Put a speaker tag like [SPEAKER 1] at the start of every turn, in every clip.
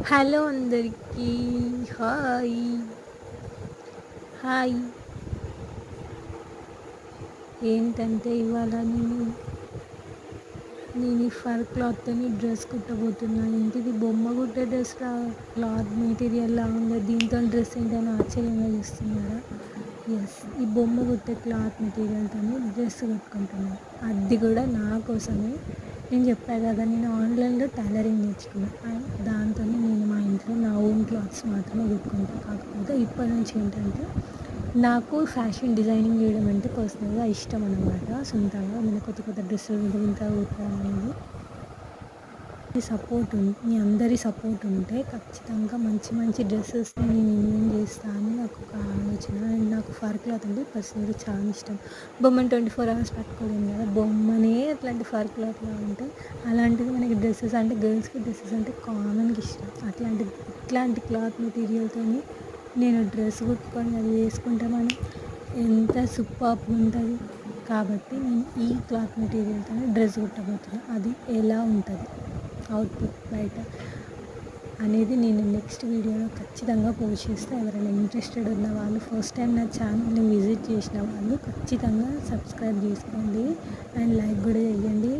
[SPEAKER 1] Hello అందరికీ. Hi hi. ఏంటంటే ఇవాళ నేను ఈ ఫర్ క్లాత్తోని డ్రెస్ కుట్టబోతున్నా. ఏంటిది బొమ్మ కుట్టే డ్రెస్ క్లాత్ మెటీరియల్లా ఉంది, దీంతో డ్రెస్ ఏంటని ఆశ్చర్యంగా చూస్తున్నారా? ఎస్, ఈ బొమ్మ కుట్టే క్లాత్ మెటీరియల్తో డ్రెస్ కుట్టుకుంటున్నాను, అది కూడా నా కోసమే. నేను చెప్పాను కదా, నేను ఆన్లైన్లో టైలరింగ్ నేర్చుకున్నాను. అండ్ దాంతో నేను మా ఇంట్లో నా ఓన్ క్లాత్స్ మాత్రమే కుట్టుకుంటాను. కాకపోతే ఇప్పటి నుంచి ఏంటంటే నాకు ఫ్యాషన్ డిజైనింగ్ చేయడం అంటే పర్సనల్గా ఇష్టం అనమాట. సొంతంగా నేను కొత్త కొత్త డ్రెస్సులు వింతగా కుట్టడం అనేది. మీ అందరి సపోర్ట్ ఉంటే ఖచ్చితంగా మంచి మంచి డ్రెస్సెస్ని నేను ఇన్వెంట్ చేస్తాను అని నాకు ఒక ఆలోచన. అండ్ నాకు ఫర్ క్లాత్ అంటే పర్సనల్గా చాలా ఇష్టం. బొమ్మను 24 hours పట్టుకోలేము కదా, బొమ్మనే అట్లాంటి ఫర్ క్లాత్లా ఉంటాయి. అలాంటిది మనకి డ్రెస్సెస్ అంటే గర్ల్స్కి డ్రెస్సెస్ అంటే కామన్గా ఇష్టం. ఇట్లాంటి క్లాత్ మెటీరియల్తో నేను డ్రెస్ కుట్టుకొని అది వేసుకుంటే మనం ఎంత సూపర్గా ఉంటుంది. కాబట్టి నేను ఈ క్లాత్ మెటీరియల్తో డ్రెస్ కుట్టబోతున్నాను. అది ఎలా ఉంటుంది అవుట్పుట్ బయట అనేది నేను నెక్స్ట్ వీడియోలో ఖచ్చితంగా పోస్ట్ చేస్తే, ఎవరైనా ఇంట్రెస్టెడ్ ఉన్న వాళ్ళు, ఫస్ట్ టైం నా ఛానల్ని విజిట్ చేసిన వాళ్ళు ఖచ్చితంగా సబ్స్క్రైబ్ చేసుకోండి అండ్ లైక్ కూడా చేయండి.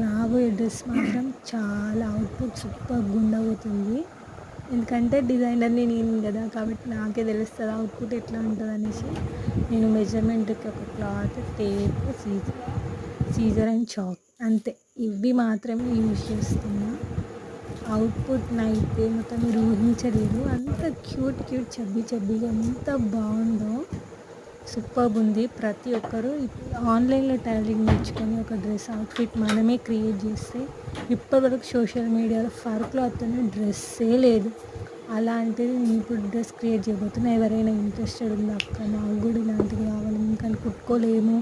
[SPEAKER 1] రాబోయే డ్రెస్ మాత్రం చాలా అవుట్పుట్ సూపర్గా ఉండబోతుంది. ఎందుకంటే డిజైనర్ని నేను కదా, కాబట్టి నాకే తెలుస్తుంది అవుట్పుట్ ఎట్లా ఉంటుంది అనేసి. నేను మెజర్మెంట్కి ఒక cloth, tape, scissor and chalk అంతే, ఇవి మాత్రమే యూజ్ చేస్తున్నా. అవుట్పుట్ అయితే మొత్తం మీరు ఊహించలేరు. అంత క్యూట్ చబ్బీగా ఎంత బాగుందో, సూపర్బ్ ఉంది. ప్రతి ఒక్కరూ ఆన్లైన్లో టైలరింగ్ నేర్చుకొని ఒక డ్రెస్ అవుట్ఫిట్ మనమే క్రియేట్ చేస్తే, ఇప్పటివరకు సోషల్ మీడియాలో ఫర్ క్లాత్తో డ్రెస్సే లేదు. అలాంటిది నేను ఇప్పుడు డ్రెస్ క్రియేట్ చేయబోతున్నా. ఎవరైనా ఇంట్రెస్టెడ్ ఉందా అక్క, మాకు కూడా ఇలాంటివి కావాలి, ఇంకా కుట్టుకోలేము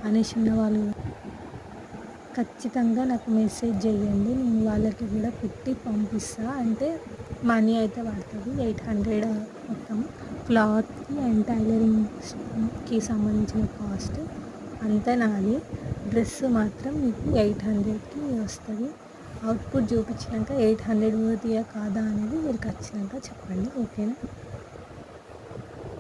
[SPEAKER 1] అనేసి ఉన్న వాళ్ళు ఖచ్చితంగా నాకు మెసేజ్ చేయండి. నేను వాళ్ళకి కూడా పెట్టి పంపిస్తాను. అంటే మనీ అయితే పడుతుంది 800 మొత్తం క్లాత్కి అండ్ టైలరింగ్కి సంబంధించిన కాస్ట్ అంతా నాది. డ్రెస్ మాత్రం మీకు 800కి వస్తుంది. అవుట్పుట్ చూపించినాక 800 వర్తియా కాదా అనేది మీరు ఖచ్చితంగా చెప్పండి, ఓకేనా?